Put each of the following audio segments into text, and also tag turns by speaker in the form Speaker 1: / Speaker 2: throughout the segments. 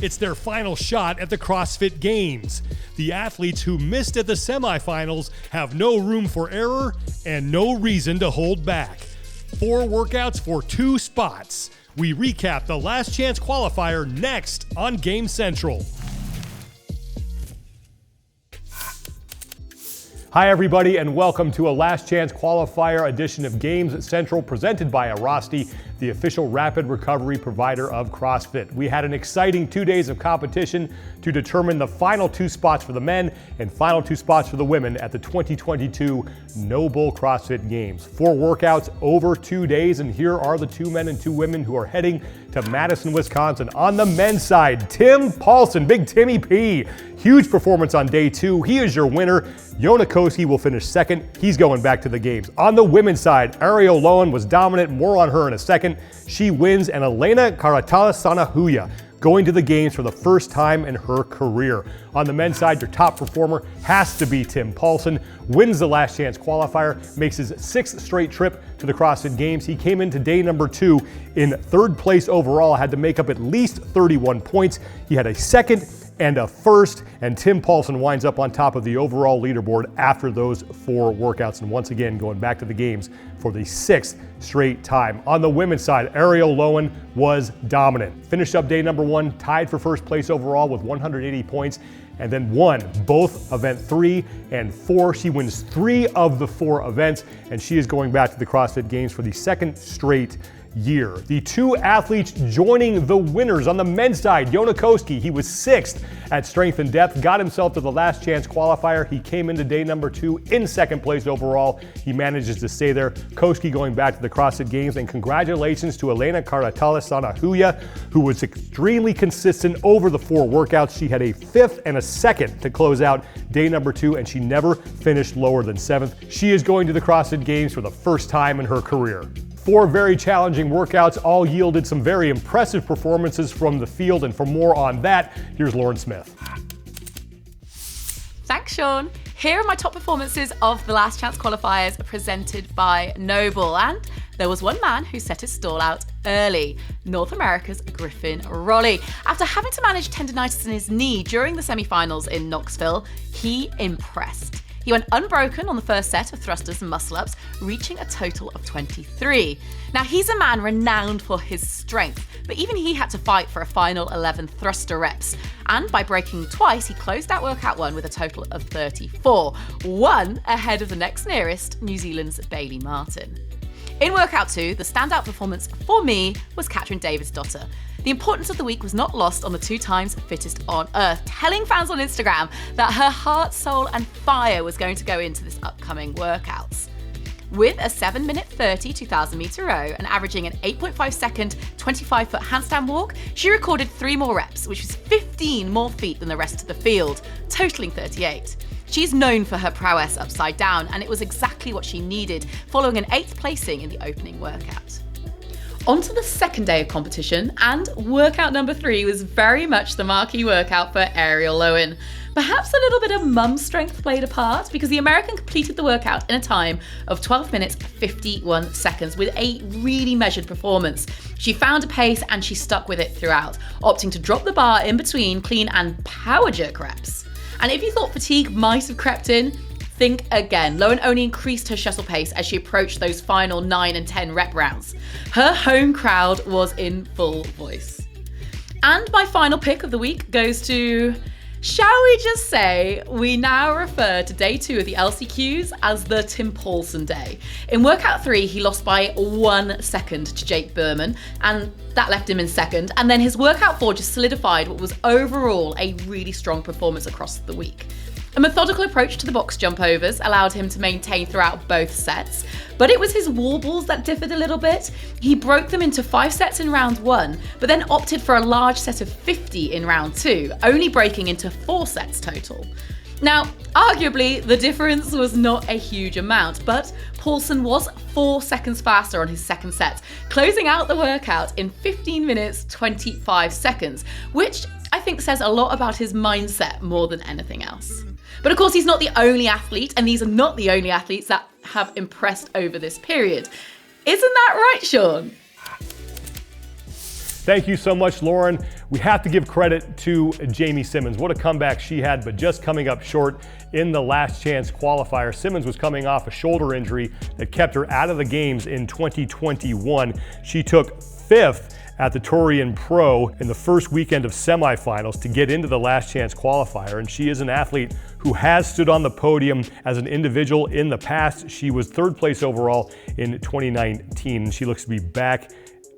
Speaker 1: It's their final shot at the CrossFit Games. The athletes who missed at the semifinals have no room for error and no reason to hold back. 4 workouts for 2 spots. We recap the Last-Chance Qualifier next on Game Central. Hi everybody, and welcome to a Last-Chance Qualifier edition of Games Central presented by Arasti, the official rapid recovery provider of CrossFit. We had an exciting 2 days of competition to determine the final 2 spots for the men and final 2 spots for the women at the 2022 NOBULL CrossFit Games. 4 workouts over 2 days, and here are the 2 men and 2 women who are heading to Madison, Wisconsin. On the men's side, Tim Paulson, Big Timmy P. Huge performance on day 2. He is your winner. Jonne Koski will finish second. He's going back to the games. On the women's side, Arielle Loewen was dominant. More on her in a second. She wins, and Elena Carratala Sanahuja going to the games for the first time in her career. On the men's side, your top performer has to be Tim Paulson. Wins the Last-Chance Qualifier, makes his 6th straight trip to the CrossFit Games. He came into day number 2 in 3rd place overall, had to make up at least 31 points. He had a 2nd and a 1st, and Tim Paulson winds up on top of the overall leaderboard after those 4 workouts, and once again going back to the games for the 6th straight time. On the women's side, Arielle Loewen was dominant. Finished up day number 1, tied for 1st place overall with 180 points, and then won both event 3 and 4. She wins 3 of the 4 events, and she is going back to the CrossFit Games for the 2nd straight year. The 2 athletes joining the winners on the men's side, Jonne Koski, he was 6th at strength and depth, got himself to the Last-Chance Qualifier. He came into day number 2 in 2nd place overall. He manages to stay there. Koski going back to the CrossFit Games, and congratulations to Elena Carratala Sanahuja, who was extremely consistent over the 4 workouts. She had a 5th and a 2nd to close out day number 2, and she never finished lower than 7th. She is going to the CrossFit Games for the first time in her career. 4 very challenging workouts all yielded some very impressive performances from the field, and for more on that, here's Lauren Smith.
Speaker 2: Thanks, Sean. Here are my top performances of the Last-Chance Qualifiers presented by NOBULL, and there was one man who set his stall out early, North America's Griffin Rolley. After having to manage tendonitis in his knee during the semi-finals in Knoxville, he impressed. He went unbroken on the first set of thrusters and muscle-ups, reaching a total of 23. Now, he's a man renowned for his strength, but even he had to fight for a final 11 thruster reps. And by breaking twice, he closed out workout 1 with a total of 34, 1 ahead of the next nearest, New Zealand's Bailey Martin. In workout 2, the standout performance for me was Catherine Davidsdottir. The importance of the week was not lost on the 2 times fittest on earth, telling fans on Instagram that her heart, soul, and fire was going to go into this upcoming workouts. With a 7-minute 30 2,000 meter row and averaging an 8.5 second 25-foot handstand walk, she recorded 3 more reps, which was 15 more feet than the rest of the field, totaling 38. She's known for her prowess upside down, and it was exactly what she needed following an 8th placing in the opening workout. On to the second day of competition, and workout number 3 was very much the marquee workout for Arielle Loewen. Perhaps a little bit of mum strength played a part, because the American completed the workout in a time of 12 minutes 51 seconds with a really measured performance. She found a pace and she stuck with it throughout, opting to drop the bar in between clean and power jerk reps. And if you thought fatigue might have crept in, think again. Loewen only increased her shuttle pace as she approached those final 9 and 10 rep rounds. Her home crowd was in full voice. And my final pick of the week goes to, shall we just say, we now refer to day 2 of the LCQs as the Tim Paulson day. In workout 3, he lost by 1 second to Jake Berman, and that left him in 2nd. And then his workout 4 just solidified what was overall a really strong performance across the week. A methodical approach to the box jump overs allowed him to maintain throughout both sets, but it was his wall balls that differed a little bit. He broke them into 5 sets in round 1, but then opted for a large set of 50 in round 2, only breaking into 4 sets total. Now, arguably, the difference was not a huge amount, but Paulson was 4 seconds faster on his 2nd set, closing out the workout in 15 minutes 25 seconds, which I think says a lot about his mindset more than anything else. But of course, he's not the only athlete, and these are not the only athletes that have impressed over this period. Isn't that right, Sean?
Speaker 1: Thank you so much, Lauren. We have to give credit to Jamie Simmons. What a comeback she had, but just coming up short in the last chance qualifier. Simmons was coming off a shoulder injury that kept her out of the games in 2021. She took 5th at the Torian Pro in the first weekend of semifinals to get into the last chance qualifier, and she is an athlete who has stood on the podium as an individual in the past. She was 3rd place overall in 2019. She looks to be back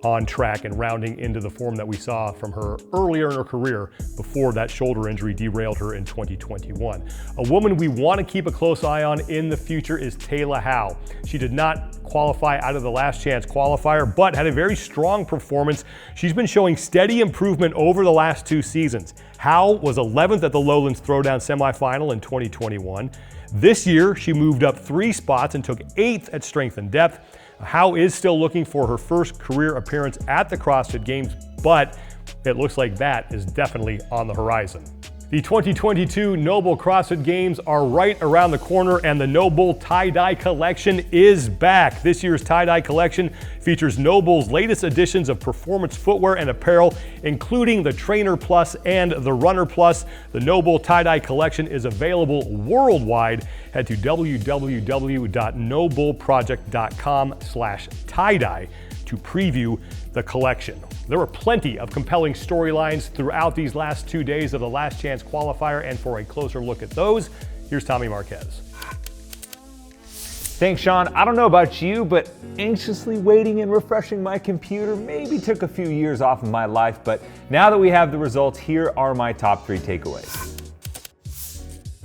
Speaker 1: on track and rounding into the form that we saw from her earlier in her career before that shoulder injury derailed her in 2021. A woman we want to keep a close eye on in the future is Taylor Howe. She did not qualify out of the last chance qualifier, but had a very strong performance. She's been showing steady improvement over the last 2 seasons. Howe was 11th at the Lowlands Throwdown semifinal in 2021. This year, she moved up 3 spots and took 8th at Strength and Depth. Howe is still looking for her first career appearance at the CrossFit Games, but it looks like that is definitely on the horizon. The 2022 NOBULL CrossFit Games are right around the corner, and the NOBULL tie-dye collection is back. This year's tie-dye collection features NOBULL's latest editions of performance footwear and apparel, including the Trainer Plus and the Runner Plus. The NOBULL tie-dye collection is available worldwide. Head to www.nobullproject.com/tie-dye to preview the collection. There were plenty of compelling storylines throughout these last 2 days of the Last Chance Qualifier, and for a closer look at those, here's Tommy Marquez.
Speaker 3: Thanks, Sean. I don't know about you, but anxiously waiting and refreshing my computer maybe took a few years off of my life, but now that we have the results, here are my top 3 takeaways.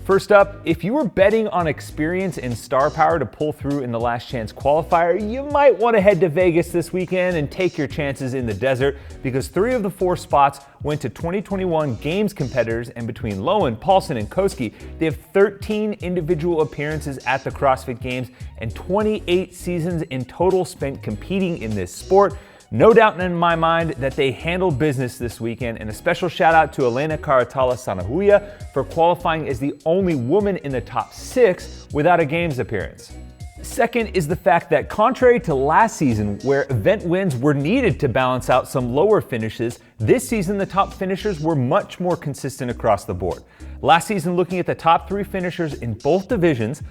Speaker 3: First up, if you were betting on experience and star power to pull through in the Last Chance Qualifier, you might want to head to Vegas this weekend and take your chances in the desert, because 3 of the 4 spots went to 2021 Games competitors, and between Loewen, Paulson, and Koski, they have 13 individual appearances at the CrossFit Games and 28 seasons in total spent competing in this sport. No doubt in my mind that they handled business this weekend, and a special shout out to Elena Carratala Sanahuja for qualifying as the only woman in the top 6 without a Games appearance. Second is the fact that contrary to last season, where event wins were needed to balance out some lower finishes, this season the top finishers were much more consistent across the board. Last season, looking at the top 3 finishers in both divisions,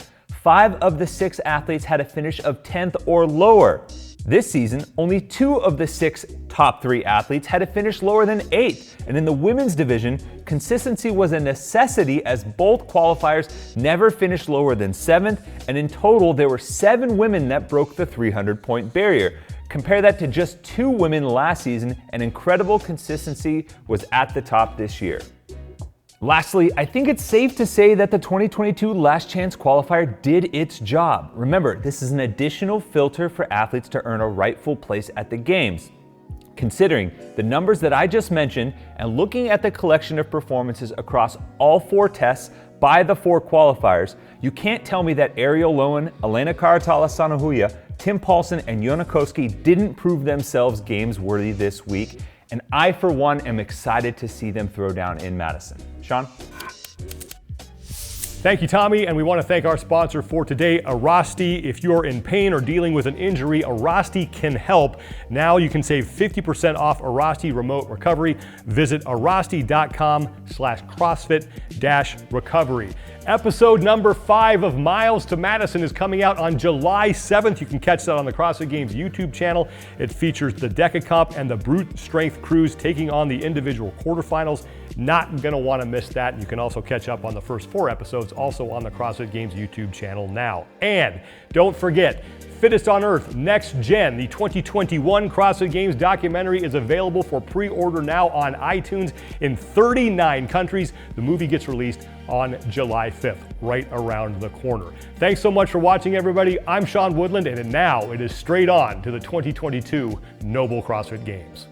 Speaker 3: 5 of the 6 athletes had a finish of 10th or lower. This season, only 2 of the 6 top 3 athletes had a finish lower than 8th. And in the women's division, consistency was a necessity, as both qualifiers never finished lower than 7th. And in total, there were 7 women that broke the 300-point barrier. Compare that to just 2 women last season, and incredible consistency was at the top this year. Lastly, I think it's safe to say that the 2022 Last Chance Qualifier did its job. Remember, this is an additional filter for athletes to earn a rightful place at the Games. Considering the numbers that I just mentioned and looking at the collection of performances across all 4 tests by the 4 qualifiers, you can't tell me that Arielle Loewen, Elena Carratala Sanahuja, Tim Paulson, and Jonne Koski didn't prove themselves Games worthy this week. And I, for one, am excited to see them throw down in Madison. Sean?
Speaker 1: Thank you, Tommy, and we want to thank our sponsor for today, Arasti. If you're in pain or dealing with an injury, Arasti can help. Now you can save 50% off Arasti Remote Recovery. Visit arasti.com/CrossFit-recovery. Episode number 5 of Miles to Madison is coming out on July 7th. You can catch that on the CrossFit Games YouTube channel. It features the Deca Comp and the Brute Strength crews taking on the individual quarterfinals. Not gonna wanna miss that. You can also catch up on the first 4 episodes also on the CrossFit Games YouTube channel now. And don't forget, Fittest on Earth Next Gen, the 2021 CrossFit Games documentary, is available for pre-order now on iTunes in 39 countries. The movie gets released on July 5th, right around the corner. Thanks so much for watching, everybody. I'm Sean Woodland, and now it is straight on to the 2022 NOBULL CrossFit Games.